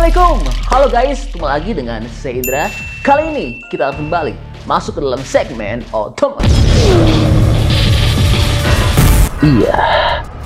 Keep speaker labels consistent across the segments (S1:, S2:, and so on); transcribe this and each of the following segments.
S1: Assalamualaikum, halo guys, ketemu lagi dengan saya Indra. Kali ini kita akan kembali masuk ke dalam segmen otomotif. Iya,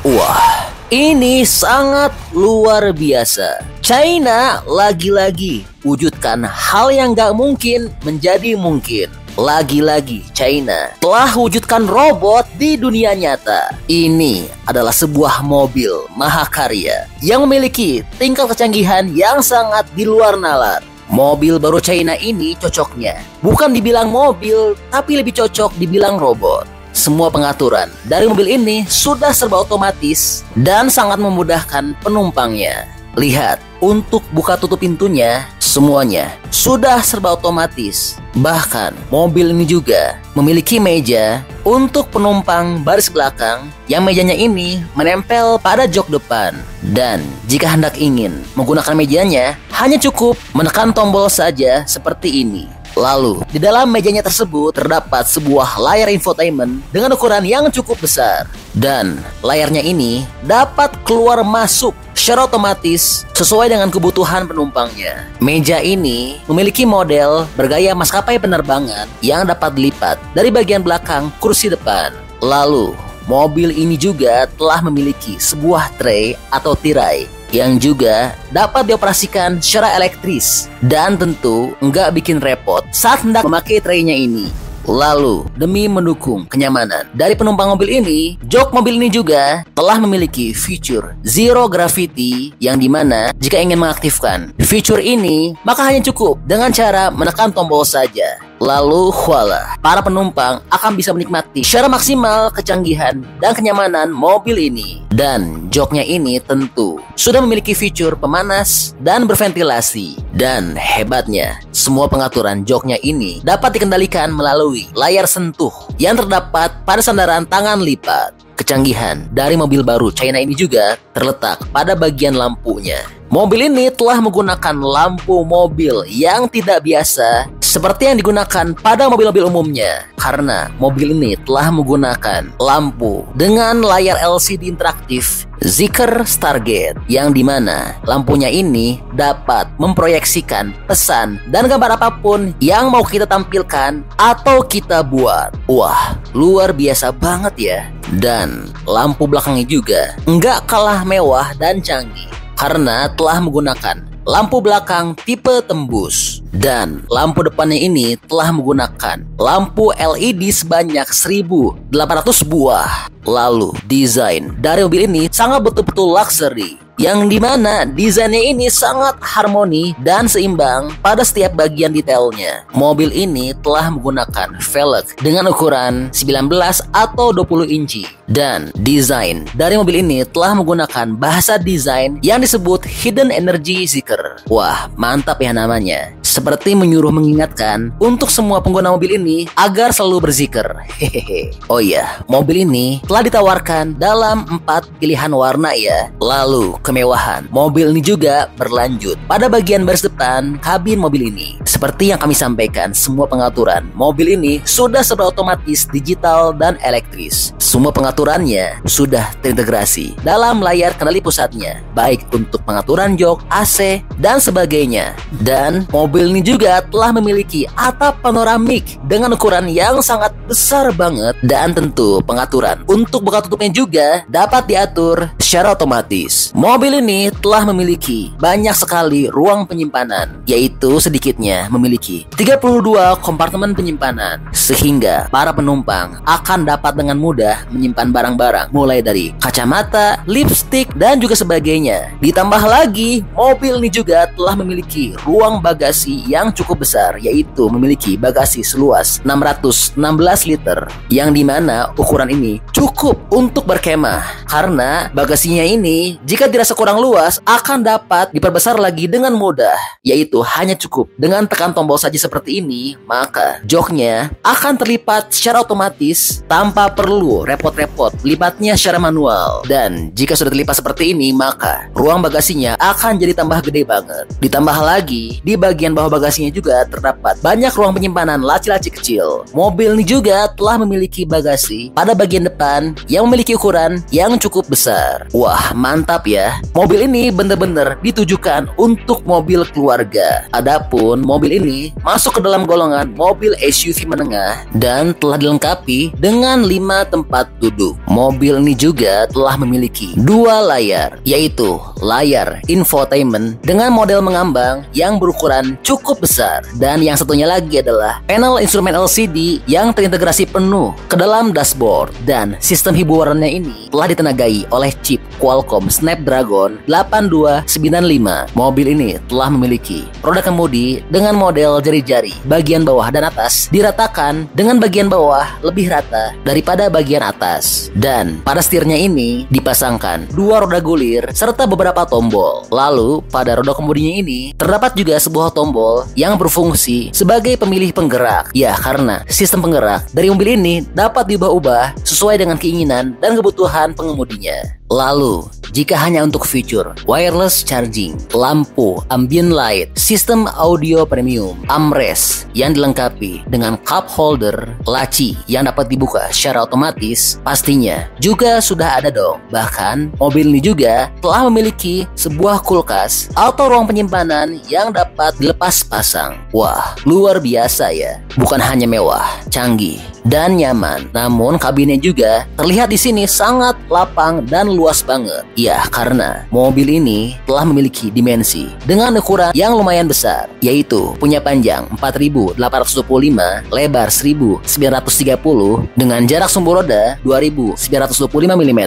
S1: wah, ini sangat luar biasa. China lagi-lagi wujudkan hal yang gak mungkin menjadi mungkin. Lagi-lagi China telah wujudkan robot di dunia nyata. Ini adalah sebuah mobil mahakarya yang memiliki tingkat kecanggihan yang sangat di luar nalar. Mobil baru China ini cocoknya bukan dibilang mobil, tapi lebih cocok dibilang robot. Semua pengaturan dari mobil ini sudah serba otomatis dan sangat memudahkan penumpangnya. Lihat, untuk buka tutup pintunya, semuanya sudah serba otomatis. Bahkan, mobil ini juga memiliki meja untuk penumpang baris belakang yang mejanya ini menempel pada jok depan. Dan jika hendak ingin menggunakan mejanya, hanya cukup menekan tombol saja seperti ini. Lalu, di dalam mejanya tersebut terdapat sebuah layar infotainment dengan ukuran yang cukup besar. Dan layarnya ini dapat keluar masuk secara otomatis sesuai dengan kebutuhan penumpangnya. Meja ini memiliki model bergaya maskapai penerbangan yang dapat dilipat dari bagian belakang kursi depan. Lalu, mobil ini juga telah memiliki sebuah tray atau tirai yang juga dapat dioperasikan secara elektris dan tentu nggak bikin repot saat hendak memakai traynya ini. Lalu, demi mendukung kenyamanan dari penumpang mobil ini, jok mobil ini juga telah memiliki fitur Zero Gravity yang dimana jika ingin mengaktifkan fitur ini, maka hanya cukup dengan cara menekan tombol saja. Lalu, voila, para penumpang akan bisa menikmati secara maksimal kecanggihan dan kenyamanan mobil ini. Dan joknya ini tentu sudah memiliki fitur pemanas dan berventilasi. Dan hebatnya, semua pengaturan joknya ini dapat dikendalikan melalui layar sentuh yang terdapat pada sandaran tangan lipat. Kecanggihan dari mobil baru China ini juga terletak pada bagian lampunya. Mobil ini telah menggunakan lampu mobil yang tidak biasa seperti yang digunakan pada mobil-mobil umumnya. Karena mobil ini telah menggunakan lampu dengan layar LCD interaktif Zeekr Stargate, yang dimana lampunya ini dapat memproyeksikan pesan dan gambar apapun yang mau kita tampilkan atau kita buat. Wah, luar biasa banget ya. Dan lampu belakangnya juga nggak kalah mewah dan canggih karena telah menggunakan lampu belakang tipe tembus. Dan lampu depannya ini telah menggunakan lampu LED sebanyak 1.800 buah. Lalu, desain dari mobil ini sangat betul-betul luxury, yang dimana desainnya ini sangat harmoni dan seimbang pada setiap bagian detailnya. Mobil ini telah menggunakan velg dengan ukuran 19 atau 20 inci. Dan desain dari mobil ini telah menggunakan bahasa desain yang disebut Hidden Energy Zeekr. Wah, mantap ya namanya. Seperti menyuruh mengingatkan untuk semua pengguna mobil ini agar selalu berzikir. Hehehe. Oh iya, mobil ini telah ditawarkan dalam 4 pilihan warna ya. Lalu, kemewahan mobil ini juga berlanjut pada bagian baris depan kabin mobil ini. Seperti yang kami sampaikan, semua pengaturan mobil ini sudah serba otomatis, digital, dan elektris. Semua pengaturannya sudah terintegrasi dalam layar kendali pusatnya, baik untuk pengaturan jok, AC, dan sebagainya. Dan mobil ini juga telah memiliki atap panoramik dengan ukuran yang sangat besar banget. Dan tentu pengaturan untuk buka tutupnya juga dapat diatur secara otomatis. Mobil ini telah memiliki banyak sekali ruang penyimpanan, yaitu sedikitnya memiliki 32 kompartemen penyimpanan, sehingga para penumpang akan dapat dengan mudah menyimpan barang-barang mulai dari kacamata, lipstik, dan juga sebagainya. Ditambah lagi, mobil ini juga telah memiliki ruang bagasi yang cukup besar, yaitu memiliki bagasi seluas 616 liter, yang dimana ukuran ini cukup untuk berkemah. Karena bagasinya ini jika dirasa kurang luas akan dapat diperbesar lagi dengan mudah, yaitu hanya cukup dengan tekan tombol saja seperti ini, maka joknya akan terlipat secara otomatis tanpa perlu repot-repot lipatnya secara manual. Dan jika sudah terlipat seperti ini, maka ruang bagasinya akan jadi tambah gede banget. Ditambah lagi, di bagian bawah bagasinya juga terdapat banyak ruang penyimpanan laci-laci kecil. Mobil ini juga telah memiliki bagasi pada bagian depan yang memiliki ukuran yang cukup besar. Wah, mantap ya. Mobil ini benar-benar ditujukan untuk mobil keluarga. Adapun mobil ini masuk ke dalam golongan mobil SUV menengah dan telah dilengkapi dengan 5 tempat duduk. Mobil ini juga telah memiliki 2 layar, yaitu layar infotainment dengan model mengambang yang berukuran cukup besar, dan yang satunya lagi adalah panel instrumen LCD yang terintegrasi penuh ke dalam dashboard, dan sistem hiburannya ini telah ditenagai oleh chip Qualcomm Snapdragon 8295. Mobil ini telah memiliki roda kemudi dengan model jari-jari bagian bawah dan atas diratakan dengan bagian bawah lebih rata daripada bagian atas, dan pada setirnya ini dipasangkan 2 roda gulir serta beberapa tombol. Lalu pada roda kemudinya ini terdapat juga sebuah tombol yang berfungsi sebagai pemilih penggerak. Ya, karena sistem penggerak dari mobil ini dapat diubah-ubah sesuai dengan keinginan dan kebutuhan pengemudinya. Lalu, jika hanya untuk fitur wireless charging, lampu ambient light, sistem audio premium, armrest yang dilengkapi dengan cup holder, laci yang dapat dibuka secara otomatis, pastinya juga sudah ada dong. Bahkan, mobil ini juga telah memiliki sebuah kulkas atau ruang penyimpanan yang dapat dilepas pasang. Wah, luar biasa ya. Bukan hanya mewah, canggih, dan nyaman, namun kabinnya juga terlihat di sini sangat lapang dan luas banget. Ya, karena mobil ini telah memiliki dimensi dengan ukuran yang lumayan besar, yaitu punya panjang 4.825, lebar 1.930, dengan jarak sumbu roda 2.925 mm.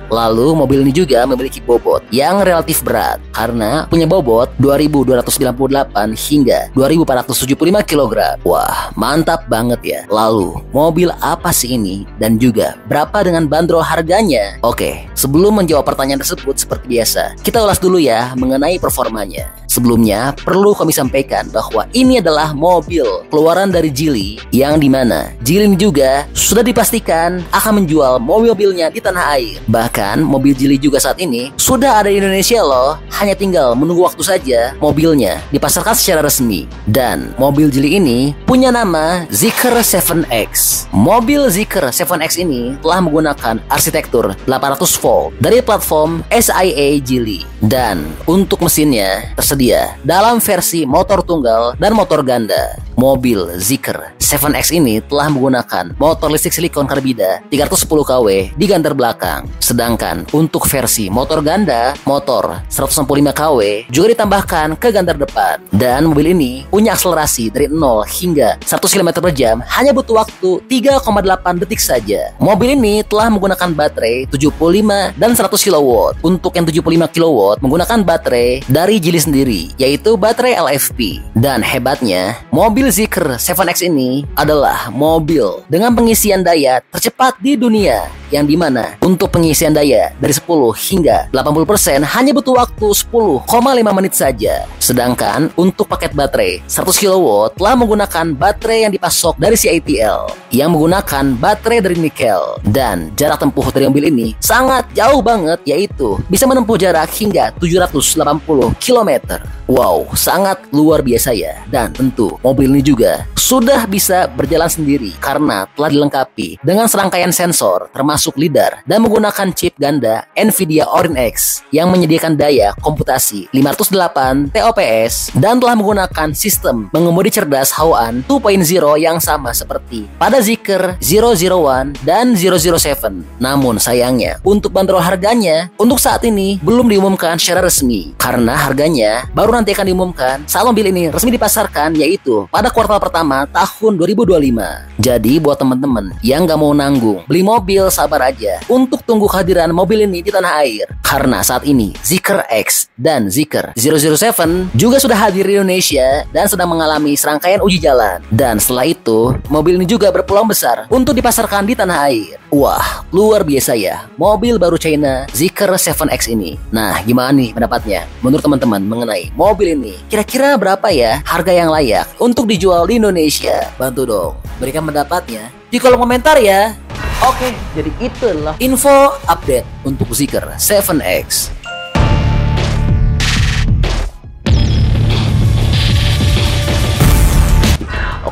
S1: Lalu mobil ini juga memiliki bobot yang relatif berat karena punya bobot 2.298 hingga 2.475 kg. Wah, mantap banget ya. Lalu, mobil apa sih ini dan juga berapa dengan bandrol harganya? Oke, sebelum menjawab pertanyaan tersebut seperti biasa, kita ulas dulu ya mengenai performanya. Sebelumnya, perlu kami sampaikan bahwa ini adalah mobil keluaran dari Geely, yang dimana Geely ini juga sudah dipastikan akan menjual mobil-mobilnya di tanah air. Bahkan, mobil Geely juga saat ini sudah ada di Indonesia loh. Hanya tinggal menunggu waktu saja mobilnya dipasarkan secara resmi. Dan mobil Geely ini punya nama Zeekr 7X. Mobil Zeekr 7X ini telah menggunakan arsitektur 800 volt dari platform SIA Geely. Dan untuk mesinnya tersedia dalam versi motor tunggal dan motor ganda. Mobil Zeekr 7X ini telah menggunakan motor listrik silikon karbida 310 kW di gandar belakang. Sedangkan untuk versi motor ganda, motor 165 kW juga ditambahkan ke gandar depan. Dan mobil ini punya akselerasi dari 0 hingga 100 km per jam hanya butuh waktu 3,8 detik saja. Mobil ini telah menggunakan baterai 75 dan 100 kW. Untuk yang 75 kW menggunakan baterai dari Geely sendiri, yaitu baterai LFP. Dan hebatnya, mobil Zeekr 7X ini adalah mobil dengan pengisian daya tercepat di dunia, yang dimana untuk pengisian daya dari 10 hingga 80% hanya butuh waktu 10,5 menit saja. Sedangkan untuk paket baterai 100 kW telah menggunakan baterai yang dipasok dari CATL yang menggunakan baterai dari nikel, dan jarak tempuh dari mobil ini sangat jauh banget, yaitu bisa menempuh jarak hingga 780 km. Wow, sangat luar biasa ya. Dan tentu mobil ini juga sudah bisa berjalan sendiri karena telah dilengkapi dengan serangkaian sensor termasuk lidar dan menggunakan chip ganda Nvidia Orin X yang menyediakan daya komputasi 508 TOPS dan telah menggunakan sistem mengemudi cerdas hawaan 2.0 yang sama seperti pada Zeekr 001 dan 007. Namun sayangnya untuk bandrol harganya untuk saat ini belum diumumkan secara resmi karena harganya baru nanti akan diumumkan saat mobil ini resmi dipasarkan, yaitu pada kuartal pertama tahun 2025. Jadi buat teman-teman yang gak mau nanggung beli mobil, sabar aja untuk tunggu kehadiran mobil ini di tanah air. Karena saat ini Zeekr X dan Zeekr 007 juga sudah hadir di Indonesia dan sedang mengalami serangkaian uji jalan. Dan setelah itu mobil ini juga berpeluang besar untuk dipasarkan di tanah air. Wah, luar biasa ya mobil baru China Zeekr 7X ini. Nah, gimana nih pendapatnya menurut teman-teman mengenai mobil ini? Kira-kira berapa ya harga yang layak untuk dijual di Indonesia? Bantu dong berikan pendapatnya di kolom komentar ya. Oke, jadi itulah info update untuk Zeekr 7X.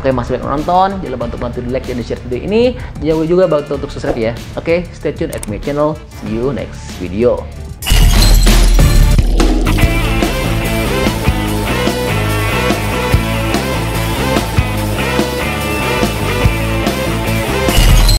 S1: Oke, masih banyak nonton. Jangan lupa untuk bantu di like dan di share video ini. Jangan lupa juga bantu untuk subscribe ya. Oke, stay tune at my channel. See you next video.